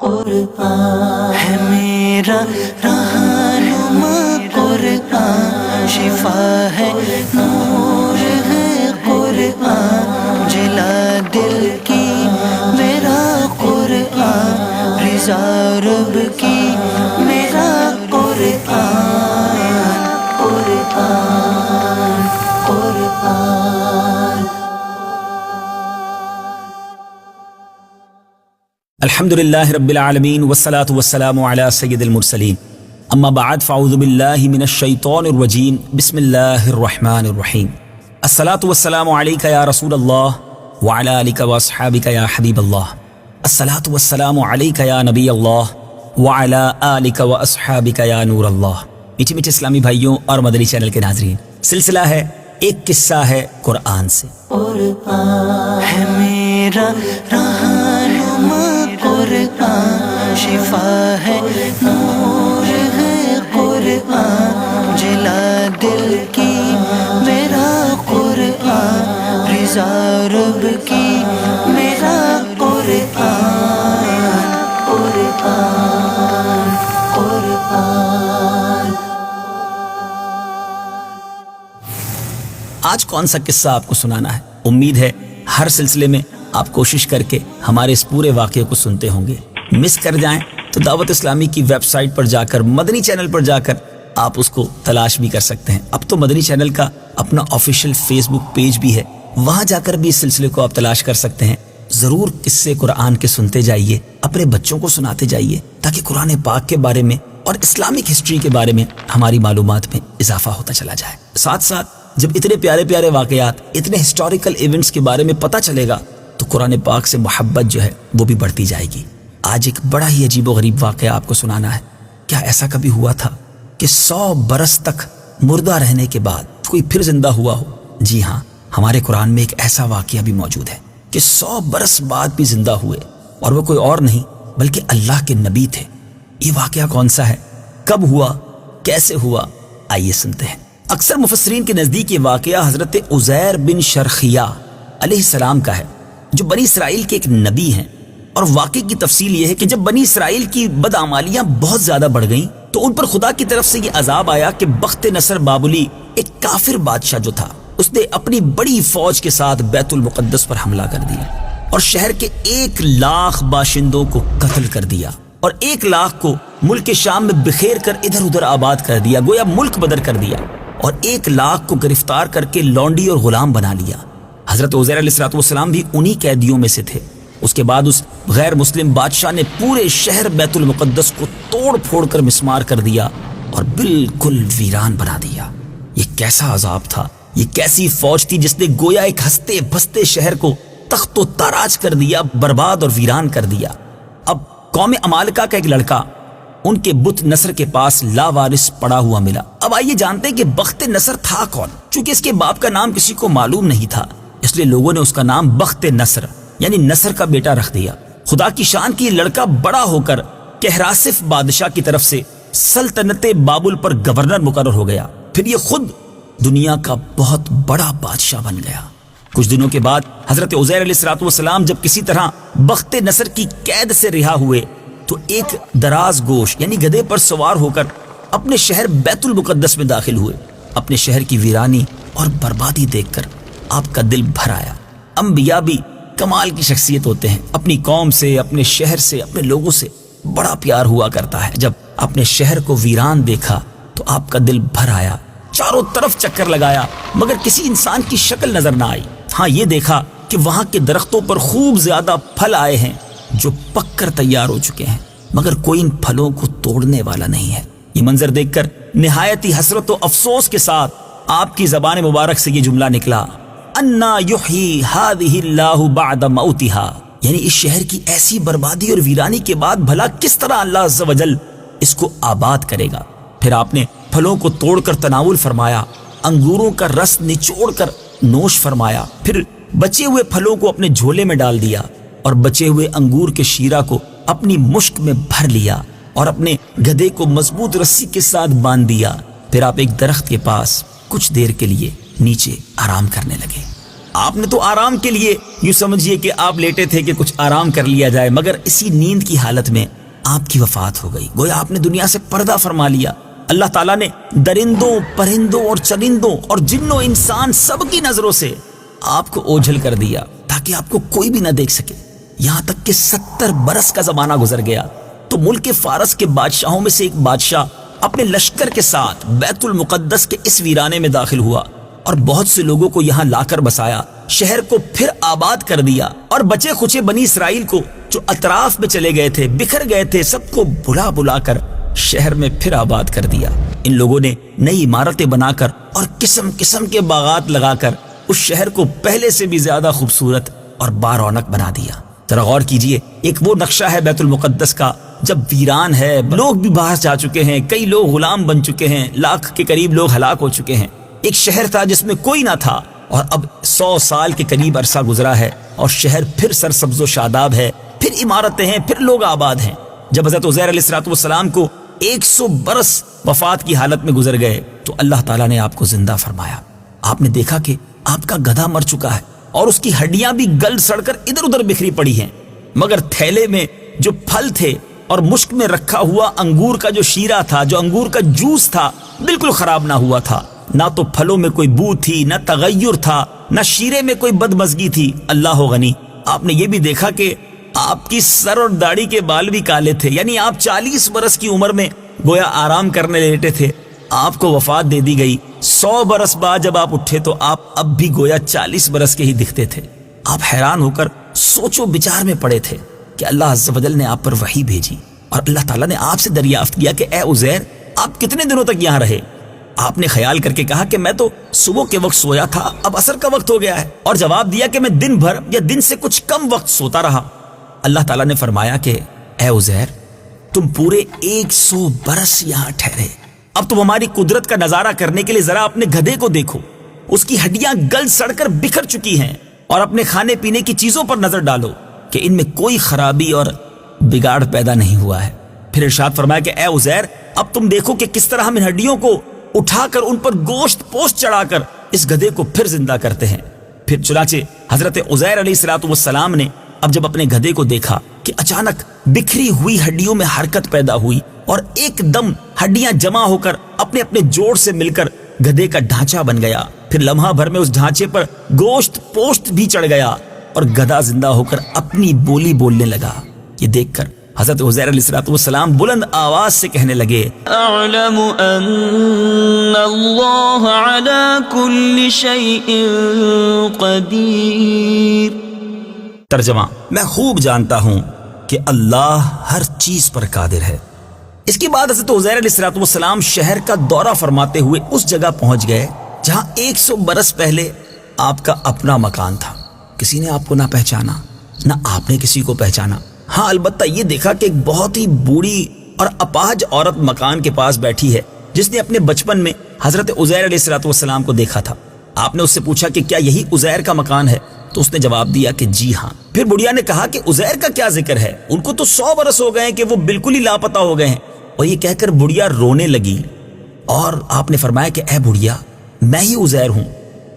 قرآن ہے میرا رہنما، قرآن شفا ہے، نور ہے قرآن، جلا دل کی میرا قرآن، رضا رب کی میرا قرآن، قرآن قرآن۔ الحمدللہ رب العالمین والصلاة والسلام علی سید المرسلین، اما بعد فاعوذ باللہ من الشیطان الرجیم، بسم اللہ الرحمن الرحیم۔ الصلاة والسلام علیک یا رسول اللہ وعلی آلک واصحابک یا حبیب اللہ، الصلاة والسلام علیک یا نبی اللہ وعلی آلک واصحابک یا نور اللہ۔ میٹھے میٹھے اسلامی بھائیوں اور مدنی چینل کے ناظرین، سلسلہ ہے ایک قصہ ہے قرآن سے۔ قرآن ہے میرا رہنما، قرآن شفا ہے، نور ہے قرآن، جلا دل کی میرا قرآن، رضا رب کی میرا قرآن، قرآن قرآن۔ آج کون سا قصہ آپ کو سنانا ہے؟ امید ہے ہر سلسلے میں آپ کوشش کر کے ہمارے اس پورے واقعے کو سنتے ہوں گے۔ مس کر جائیں تو دعوت اسلامی کی ویب سائٹ پر جا کر، مدنی چینل پر جا کر آپ اس کو تلاش بھی کر سکتے ہیں۔ اب تو مدنی چینل کا اپنا آفیشیل فیس بک پیج بھی ہے، وہاں جا کر بھی اس سلسلے کو آپ تلاش کر سکتے ہیں۔ ضرور قصے قرآن کے سنتے جائیے، اپنے بچوں کو سناتے جائیے، تاکہ قرآن پاک کے بارے میں اور اسلامک ہسٹری کے بارے میں ہماری معلومات میں اضافہ ہوتا چلا جائے۔ ساتھ ساتھ جب اتنے پیارے پیارے واقعات، اتنے ہسٹوریکل ایونٹس کے بارے میں پتہ چلے گا تو قرآن پاک سے محبت جو ہے وہ بھی بڑھتی جائے گی۔ آج ایک بڑا ہی عجیب و غریب واقعہ آپ کو سنانا ہے۔ کیا ایسا کبھی ہوا تھا کہ 100 برس تک مردہ رہنے کے بعد کوئی پھر زندہ ہوا ہو؟ جی ہاں، ہمارے قرآن میں ایک ایسا واقعہ بھی موجود ہے کہ 100 برس بعد بھی زندہ ہوئے، اور وہ کوئی اور نہیں بلکہ اللہ کے نبی تھے۔ یہ واقعہ کون سا ہے، کب ہوا، کیسے ہوا، آئیے سنتے ہیں۔ اکثر مفسرین کے نزدیک یہ واقعہ حضرت عزیر بن شرخیہ علیہ السلام کا ہے، جو بنی اسرائیل کے ایک نبی ہیں۔ اور واقعے کی تفصیل یہ ہے کہ جب بنی اسرائیل کی بدعمالیاں بہت زیادہ بڑھ گئیں تو ان پر خدا کی طرف سے یہ عذاب آیا کہ بخت نصر بابلی، ایک کافر بادشاہ جو تھا، اس نے اپنی بڑی فوج کے ساتھ بیت المقدس پر حملہ کر دیا اور شہر کے 1 لاکھ باشندوں کو قتل کر دیا، اور 1 لاکھ کو ملک شام میں بکھیر کر ادھر ادھر آباد کر دیا، گویا ملک بدر کر دیا، اور 1 لاکھ کو گرفتار کر کے لونڈی اور غلام بنا لیا۔ حضرت عزیر علیہ السلام بھی انہی قیدیوں میں سے تھے۔ اس کے بعد اس غیر مسلم بادشاہ نے پورے شہر بیت المقدس کو توڑ پھوڑ کر مسمار کر دیا اور بالکل ویران بنا دیا۔ یہ کیسا عذاب تھا، یہ کیسی فوج تھی جس نے گویا ایک ہنستے بستے شہر کو تخت و تاراج کر دیا، برباد اور ویران کر دیا۔ اب قوم عمالقہ کا ایک لڑکا ان کے بت نصر کے پاس لاوارث پڑا ہوا ملا۔ اب آئیے جانتے ہیں کہ بخت نصر تھا کون۔ چونکہ اس کے باپ کا نام کسی کو معلوم نہیں تھا، اس لیے لوگوں نے اس کا نام بخت نصر یعنی نصر کا بیٹا رکھ دیا۔ خدا کی شان کی یہ لڑکا بڑا ہو کر کہراسف بادشاہ کی طرف سے سلطنت بابل پر گورنر مقرر ہو گیا، پھر یہ خود دنیا کا بہت بڑا بادشاہ بن گیا۔ کچھ دنوں کے بعد حضرت عزیر علیہ السلام جب کسی طرح بخت نصر کی قید سے رہا ہوئے تو ایک دراز گوش یعنی گدھے پر سوار ہو کر اپنے شہر بیت المقدس میں داخل ہوئے۔ اپنے شہر کی ویرانی اور بربادی دیکھ کر آپ کا دل بھر آیا۔ انبیاء بھی کمال کی شخصیت ہوتے ہیں، اپنی قوم سے، اپنے شہر سے، اپنے لوگوں سے بڑا پیار ہوا کرتا ہے۔ جب اپنے شہر کو ویران دیکھا تو آپ کا دل بھر آیا، چاروں طرف چکر لگایا مگر کسی انسان کی شکل نظر نہ آئی۔ ہاں یہ دیکھا کہ وہاں کے درختوں پر خوب زیادہ پھل آئے ہیں جو پک کر تیار ہو چکے ہیں، مگر کوئی ان پھلوں کو توڑنے والا نہیں ہے۔ یہ منظر دیکھ کر نہایت ہی حسرت و افسوس کے ساتھ آپ کی زبان مبارک سے یہ جملہ نکلا، انا یحیی ہذہ اللہ بعد موتها، یعنی اس شہر کی ایسی بربادی اور ویرانی کے بعد بھلا کس طرح اللہ عز و جل اس کو آباد کرے گا۔ پھر آپ نے پھلوں کو توڑ کر تناول فرمایا، انگوروں کا رس نچوڑ کر نوش فرمایا، پھر بچے ہوئے پھلوں کو اپنے جھولے میں ڈال دیا اور بچے ہوئے انگور کے شیرہ کو اپنی مشک میں بھر لیا اور اپنے گدھے کو مضبوط رسی کے ساتھ باندھ دیا۔ پھر آپ ایک درخت کے پاس کچھ دیر کے لیے نیچے آرام کرنے لگے۔ آپ نے تو آرام کے لیے یوں سمجھیے کہ آپ لیٹے تھے کہ کچھ آرام کر لیا جائے، مگر اسی نیند کی حالت میں آپ کی وفات ہو گئی، گویا آپ نے دنیا سے پردہ فرما لیا۔ اللہ تعالیٰ نے درندوں، پرندوں اور چرندوں اور جنوں انسان سب کی نظروں سے آپ کو اوجھل کر دیا تاکہ آپ کو کوئی بھی نہ دیکھ سکے، یہاں تک کہ 70 برس کا زمانہ گزر گیا تو ملک فارس کے بادشاہوں میں سے ایک بادشاہ اپنے لشکر کے ساتھ بیت المقدس کے اس ویرانے میں داخل ہوا اور بہت سے لوگوں کو یہاں لا کر بسایا، شہر کو پھر آباد کر دیا، اور بچے کھچے بنی اسرائیل کو جو اطراف میں چلے گئے تھے، بکھر گئے تھے، سب کو بلا بلا کر شہر میں پھر آباد کر دیا۔ ان لوگوں نے نئی عمارتیں بنا کر اور قسم قسم کے باغات لگا کر اس شہر کو پہلے سے بھی زیادہ خوبصورت اور بارونق بنا دیا۔ ذرا غور کیجئے، ایک وہ نقشہ ہے بیت المقدس کا جب ویران ہے، لوگ بھی باہر جا چکے ہیں، کئی لوگ غلام بن چکے ہیں، 1,00,000 کے قریب لوگ ہلاک ہو چکے ہیں، ایک شہر تھا جس میں کوئی نہ تھا، اور اب 100 سال کے قریب عرصہ گزرا ہے اور شہر پھر سرسبز و شاداب ہے، پھر عمارتیں ہیں، پھر لوگ آباد ہیں۔ جب حضرت عزیر علیہ السلام کو 100 برس وفات کی حالت میں گزر گئے تو اللہ تعالیٰ نے آپ کو زندہ فرمایا۔ آپ نے دیکھا کہ آپ کا گدھا مر چکا ہے اور اس کی ہڈیاں بھی گل سڑ کر ادھر ادھر بکھری پڑی ہیں، مگر تھیلے میں جو پھل تھے اور مشک میں رکھا ہوا انگور کا جو شیرہ تھا، جو انگور کا جوس تھا، بالکل خراب نہ ہوا تھا، نہ تو پھلوں میں کوئی بو تھی، نہ تغیر تھا، نہ شیرے میں کوئی بدمزگی تھی۔ اللہ غنی، آپ نے یہ بھی دیکھا کہ آپ کی سر اور داڑھی کے بال بھی کالے تھے، یعنی آپ 40 برس کی عمر میں گویا آرام کرنے لیٹے تھے، آپ کو وفات دے دی گئی۔ 100 برس بعد جب آپ اٹھے تو آپ اب بھی گویا 40 برس کے ہی دکھتے تھے۔ آپ حیران ہو کر سوچو بچار میں پڑے تھے کہ اللہ عز و جل نے آپ پر وحی بھیجی اور اللہ تعالیٰ نے آپ سے دریافت کیا کہ اے عزیر، آپ کتنے دنوں تک یہاں رہے؟ آپ نے خیال کر کے کہا کہ میں تو صبح کے وقت سویا تھا، اب عصر کا وقت ہو گیا ہے، اور جواب دیا کہ میں دن بھر یا دن سے کچھ کم وقت سوتا رہا۔ اللہ تعالیٰ نے فرمایا کہ اے عزیر، تم پورے 100 برس یہاں ٹھہرے، اب تم ہماری قدرت کا نظارہ کرنے کے لیے ذرا اپنے گدھے کو دیکھو، اس کی ہڈیاں گل سڑ کر بکھر چکی ہیں، اور اپنے کھانے پینے کی چیزوں پر نظر ڈالو کہ ان میں کوئی خرابی اور بگاڑ پیدا نہیں ہوا ہے۔ پھر ارشاد فرمایا کہ اے عزیر، اب تم دیکھو کہ کس طرح ہم ان ہڈیوں کو اٹھا کر ان پر گوشت پوست چڑھا کر اس گدھے کو پھر زندہ کرتے ہیں۔ پھر چنانچہ حضرت عزیر علیہ السلام نے اب جب اپنے گدھے کو دیکھا کہ اچانک بکھری ہوئی ہڈیوں میں حرکت پیدا ہوئی اور ایک دم ہڈیاں جمع ہو کر اپنے اپنے جوڑ سے مل کر گدھے کا ڈھانچہ بن گیا، پھر لمحہ بھر میں اس ڈھانچے پر گوشت پوست بھی چڑھ گیا اور گدھا زندہ ہو کر اپنی بولی بولنے لگا۔ یہ دیکھ کر حضرت عزیر علیہ السلام بلند آواز سے کہنے لگے، اعلم ان اللہ علی کل شیء قدیر۔ ترجمہ، میں خوب جانتا ہوں کہ اللہ ہر چیز پر قادر ہے۔ اس کے بعد حضرت عزیر علیہ السلام شہر کا دورہ فرماتے ہوئے اس جگہ پہنچ گئے جہاں 100 برس پہلے آپ کا اپنا مکان تھا۔ کسی نے آپ کو نہ پہچانا، نہ آپ نے کسی کو پہچانا۔ ہاں، البتہ یہ دیکھا کہ ایک بہت ہی بوڑھی اور اپاہج عورت مکان کے پاس بیٹھی ہے جس نے اپنے بچپن میں حضرت عزیر علیہ السلام کو دیکھا تھا۔ آپ نے اس سے پوچھا کہ کیا یہی عزیر کا مکان ہے؟ تو اس نے جواب دیا کہ جی ہاں۔ پھر بڑھیا نے کہا کہ عزیر کا کیا ذکر ہے، ان کو تو 100 برس ہو گئے ہیں کہ وہ بالکل ہی لاپتہ ہو گئے ہیں۔ اور یہ کہہ کر بڑھیا رونے لگی، اور آپ نے فرمایا کہ اے بڑھیا، میں ہی عزیر ہوں۔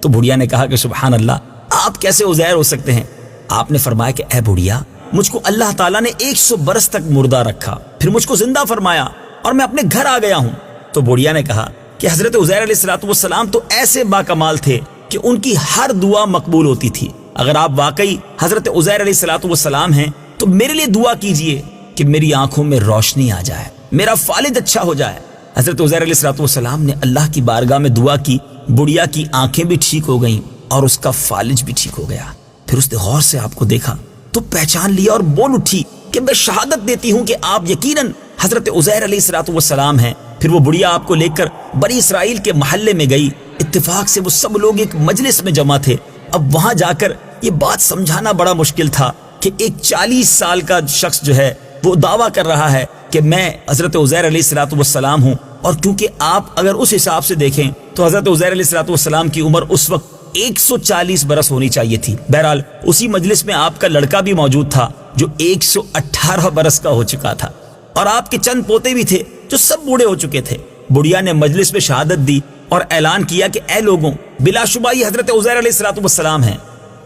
تو بڑھیا نے کہا کہ سبحان اللہ، آپ کیسے عزیر ہو سکتے ہیں؟ آپ نے فرمایا کہ اے بڑھیا، مجھ کو اللہ تعالیٰ نے 100 برس تک مردہ رکھا، پھر مجھ کو زندہ فرمایا اور میں اپنے گھر آ گیا ہوں۔ تو بڑھیا نے کہا کہ حضرت عزیر علیہ السلام تو ایسے باکمال تھے کہ ان کی ہر دعا مقبول ہوتی تھی۔ اگر آپ واقعی حضرت عزیر علیہ السلام ہیں تو میرے لیے دعا کیجئے کہ میری آنکھوں میں روشنی آ جائے، میرا فالج اچھا ہو جائے۔ حضرت عزیر علیہ السلام نے اللہ کی بارگاہ میں دعا کی، بڑھیا کی آنکھیں بھی ٹھیک ہو گئیں اور اس کا فالج بھی ٹھیک ہو گیا۔ پھر اس نے غور سے آپ کو دیکھا تو پہچان لیا اور بول اٹھی کہ میں شہادت دیتی ہوں کہ آپ یقیناً حضرت عزیر علیہ السلام ہیں۔ پھر وہ بڑھیا آپ کو لے کر بنی اسرائیل کے محلے میں گئی۔ اتفاق سے وہ سب لوگ ایک مجلس میں جمع تھے۔ اب وہاں جا کر یہ بات سمجھانا بڑا مشکل تھا کہ ایک 40 سال کا شخص جو ہے وہ دعویٰ کر رہا ہے کہ میں حضرت عزیر علیہ السلام ہوں، اور کیونکہ آپ اگر اس حساب سے دیکھیں تو حضرت عزیر علیہ السلام کی عمر اس وقت 140 برس ہونی چاہیے تھی۔ بہرحال اسی مجلس میں آپ کا لڑکا بھی موجود تھا جو 118 برس کا ہو چکا تھا، اور آپ کے چند پوتے بھی تھے جو سب بوڑھے ہو چکے تھے۔ بڑھیا نے مجلس میں شہادت دی اور اعلان کیا کہ اے لوگوں، بلا شبہ یہ حضرت عزیر علیہ السلام ہیں۔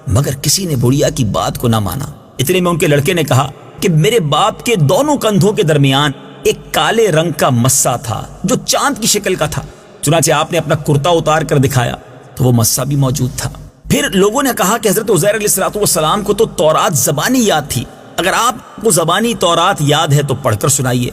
مگر کسی نے بڑھیا کی بات کو نہ مانا۔ اتنے میں ان کے لڑکے نے کہا کہ میرے باپ کے دونوں کندھوں کے درمیان ایک کالے رنگ کا مسا تھا جو چاند کی شکل کا تھا۔ چنانچہ آپ نے اپنا کرتا اتار کر دکھایا تو وہ مسا بھی موجود تھا۔ پھر لوگوں نے کہا کہ حضرت عزیر علیہ السلام کو تو تورات زبانی یاد تھی، اگر آپ کو زبانی تورات یاد ہے تو پڑھ کر سنائیے۔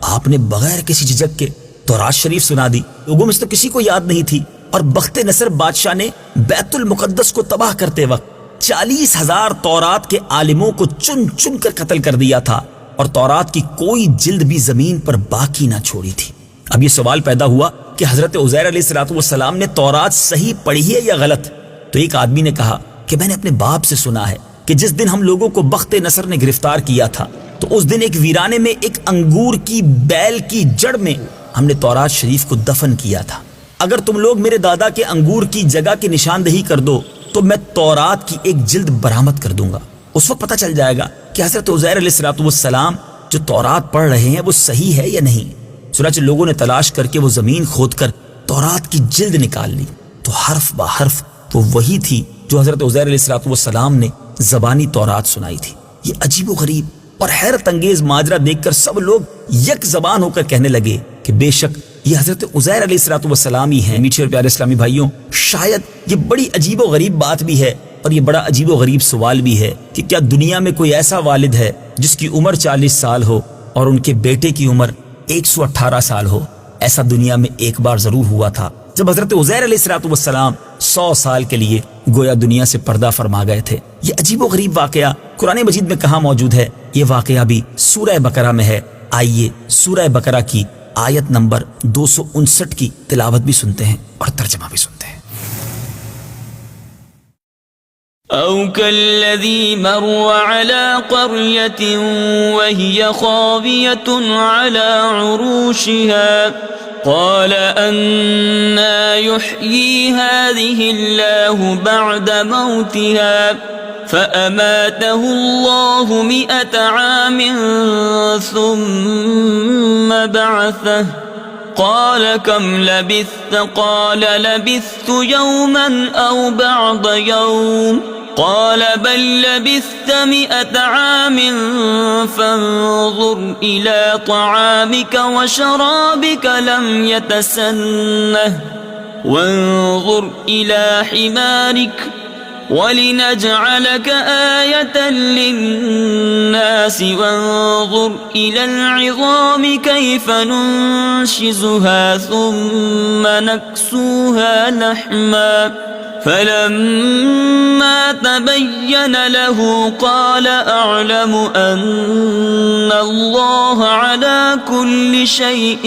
آپ نے بغیر کسی جھجک کے تورات شریف سنا دی۔ لوگوں میں سے تو کسی کو یاد نہیں تھی، اور بخت نصر بادشاہ نے بیت المقدس کو تباہ کرتے وقت 40,000 تورات کے عالموں کو چن چن کر قتل کر دیا تھا، اور تورات کی کوئی جلد بھی زمین پر باقی نہ چھوڑی تھی۔ اب یہ سوال پیدا ہوا کہ حضرت عزیر علیہ السلام نے تورات صحیح پڑھی ہے یا غلط؟ تو ایک آدمی نے کہا کہ میں نے اپنے باپ سے سنا ہے کہ جس دن ہم لوگوں کو بخت نصر نے گرفتار کیا تھا تو اس دن ایک ویرانے میں ایک انگور کی بیل کی جڑ میں ہم نے تورات شریف کو دفن کیا تھا۔ اگر تم لوگ میرے دادا کے انگور کی جگہ کی نشاندہی کر دو تو میں تورات کی ایک جلد برآمد کر دوں گا، اس وقت پتہ چل جائے گا کہ حضرت عزیر علیہ السلام جو تورات پڑھ رہے ہیں وہ صحیح ہے یا نہیں۔ چنانچہ لوگوں نے تلاش کر کے وہ زمین کھود کر تورات کی جلد نکال لی تو حرف با حرف وہ وہی تھی جو حضرت عزیر علیہ السلام نے زبانی تورات سنائی تھی۔ یہ عجیب و غریب اور حیرت انگیز ماجرا دیکھ کر سب لوگ یک زبان ہو کر کہنے لگے کہ بے شک یہ حضرت عزیر علیہ السلام ہی ہیں۔ میٹھے اور پیارے اسلامی بھائیوں، شاید یہ بڑی عجیب و غریب بات بھی ہے اور یہ بڑا عجیب و غریب سوال بھی ہے کہ کیا دنیا میں کوئی ایسا والد ہے جس کی عمر 40 سال ہو اور ان کے بیٹے کی عمر 118 سال ہو؟ ایسا دنیا میں ایک بار ضرور ہوا تھا جب حضرت عزیر علیہ السلام 100 سال کے لیے گویا دنیا سے پردہ فرما گئے تھے۔ یہ عجیب و غریب واقعہ قرآن مجید میں کہاں موجود ہے؟ یہ واقعہ بھی سورہ بقرہ میں ہے۔ آئیے سورہ بقرہ کی آیت نمبر 259 کی تلاوت بھی سنتے ہیں اور ترجمہ بھی سنتے ہیں۔ أو كالذي مر على قرية وهي خاوية على عروشها قال أنى يحيي هذه الله بعد موتها فأماته الله 100 عام ثم بعثه قال كم لبثت قال لبثت يوما أو بعض يوم قال بل لبثت 100 عام فانظر إلى طعامك وشرابك لم يتسنه وانظر إلى حمارك ولنجعلك آية للناس وانظر إلى العظام كيف ننشزها ثم نكسوها لحما فلما تبين له قال أعلم أن الله على كل شيء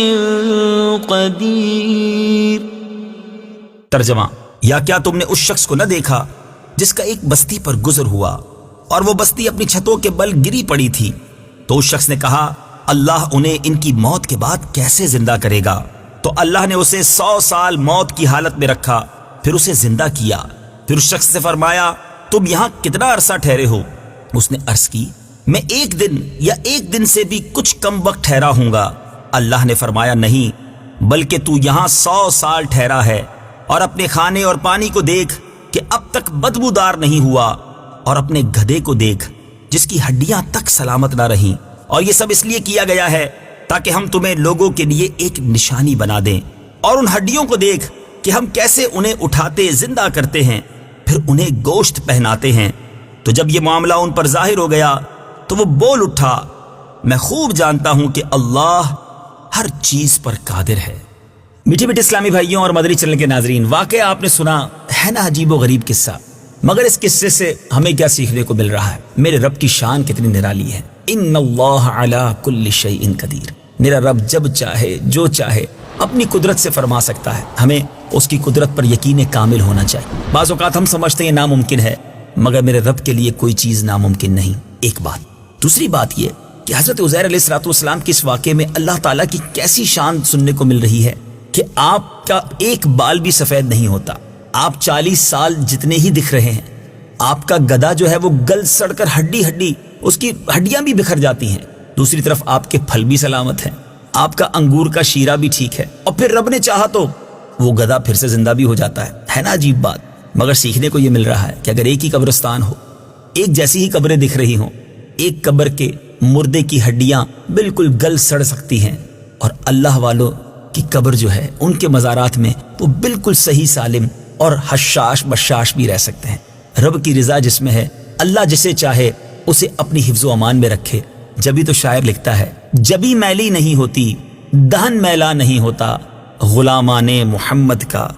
قدير۔ ترجمہ: یا کیا تم نے اس شخص کو نہ دیکھا جس کا ایک بستی پر گزر ہوا اور وہ بستی اپنی چھتوں کے بل گری پڑی تھی؟ تو اس شخص نے کہا اللہ انہیں ان کی موت کے بعد کیسے زندہ کرے گا؟ تو اللہ نے اسے 100 سال موت کی حالت میں رکھا، پھر اسے زندہ کیا۔ پھر اس شخص سے فرمایا تم یہاں کتنا عرصہ ٹھہرے ہو؟ اس نے عرض کی میں 1 دن یا 1 دن سے بھی کچھ کم وقت ٹھہرا ہوں گا۔ اللہ نے فرمایا نہیں، بلکہ تو یہاں 100 سال ٹھہرا ہے، اور اپنے کھانے اور پانی کو دیکھ کہ اب تک بدبودار نہیں ہوا، اور اپنے گدھے کو دیکھ جس کی ہڈیاں تک سلامت نہ رہیں، اور یہ سب اس لیے کیا گیا ہے تاکہ ہم تمہیں لوگوں کے لیے ایک نشانی بنا دیں۔ اور ان ہڈیوں کو دیکھ کہ ہم کیسے انہیں اٹھاتے زندہ کرتے ہیں، پھر انہیں گوشت پہناتے ہیں۔ تو جب یہ معاملہ ان پر ظاہر ہو گیا تو وہ بول اٹھا میں خوب جانتا ہوں کہ اللہ ہر چیز پر قادر ہے۔ میٹھے میٹھے اسلامی بھائیوں اور مدنی چینل کے ناظرین، واقعہ آپ نے سنا ہے نا، عجیب و غریب قصہ، مگر اس قصے سے ہمیں کیا سیکھنے کو مل رہا ہے؟ میرے رب کی شان کتنی نرالی ہے۔ ان اللہ علی کل شیء قدیر، میرا رب جب چاہے جو چاہے اپنی قدرت سے فرما سکتا ہے۔ ہمیں اس کی قدرت پر یقین کامل ہونا چاہیے۔ بعض اوقات ہم سمجھتے ہیں ناممکن ہے، مگر میرے رب کے لیے کوئی چیز ناممکن نہیں۔ ایک بات۔ دوسری بات یہ کہ حضرت عزیر علیہ السلام کے اس واقعے میں اللہ تعالیٰ کی کیسی شان سننے کو مل رہی ہے کہ آپ کا ایک بال بھی سفید نہیں ہوتا، آپ 40 سال جتنے ہی دکھ رہے ہیں، آپ کا گدھا جو ہے وہ گل سڑ کر ہڈی ہڈی اس کی ہڈیاں بھی بکھر جاتی ہیں، دوسری طرف آپ کے پھل بھی سلامت ہیں، آپ کا انگور کا شیرہ بھی ٹھیک ہے، اور پھر رب نے چاہا تو وہ گدھا پھر سے زندہ بھی ہو جاتا ہے نا عجیب بات۔ مگر سیکھنے کو یہ مل رہا ہے کہ اگر ایک ہی قبرستان ہو، ایک جیسی ہی قبریں دکھ رہی ہوں، ایک قبر کے مردے کی ہڈیاں بالکل گل سڑ سکتی ہیں، اور اللہ والوں کی قبر جو ہے ان کے مزارات میں وہ بالکل صحیح سالم اور حشاش بشاش بھی رہ سکتے ہیں۔ رب کی رضا جس میں ہے، اللہ جسے چاہے اسے اپنی حفظ و امان میں رکھے۔ جبھی تو شاعر لکھتا ہے، جبھی میلی نہیں ہوتی دہن میلا نہیں ہوتا، غلامان محمد کا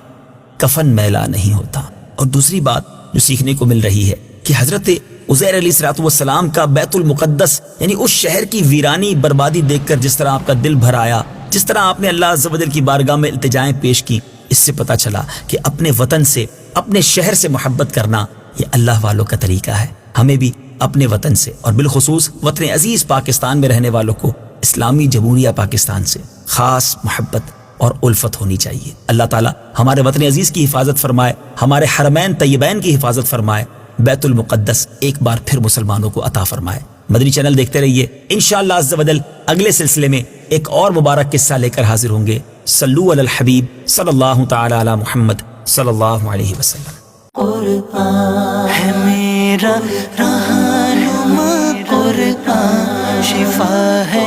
کفن میلا نہیں ہوتا۔ اور دوسری بات جو سیکھنے کو مل رہی ہے کہ حضرت عزیر علیہ الصلوۃ والسلام کا بیت المقدس یعنی اس شہر کی ویرانی بربادی دیکھ کر جس طرح آپ کا دل بھر آیا، جس طرح آپ نے اللہ عز و جل کی بارگاہ میں التجائیں پیش کی، اس سے پتہ چلا کہ اپنے وطن سے، اپنے شہر سے محبت کرنا یہ اللہ والوں کا طریقہ ہے۔ ہمیں بھی اپنے وطن سے اور بالخصوص وطن عزیز پاکستان میں رہنے والوں کو اسلامی جمہوریہ پاکستان سے خاص محبت اور الفت ہونی چاہیے۔ اللہ تعالی ہمارے وطن عزیز کی حفاظت فرمائے، ہمارے حرمین طیبین کی حفاظت فرمائے، بیت المقدس ایک بار پھر مسلمانوں کو عطا فرمائے۔ مدنی چینل دیکھتے رہیے، انشاءاللہ عز و جل اگلے سلسلے میں ایک اور مبارک قصہ لے کر حاضر ہوں گے۔ صلو علی الحبیب صلی اللہ تعالی علی محمد صلی اللہ علیہ وسلم۔ قرآن ہے میرا رہنما، قرآن شفا ہے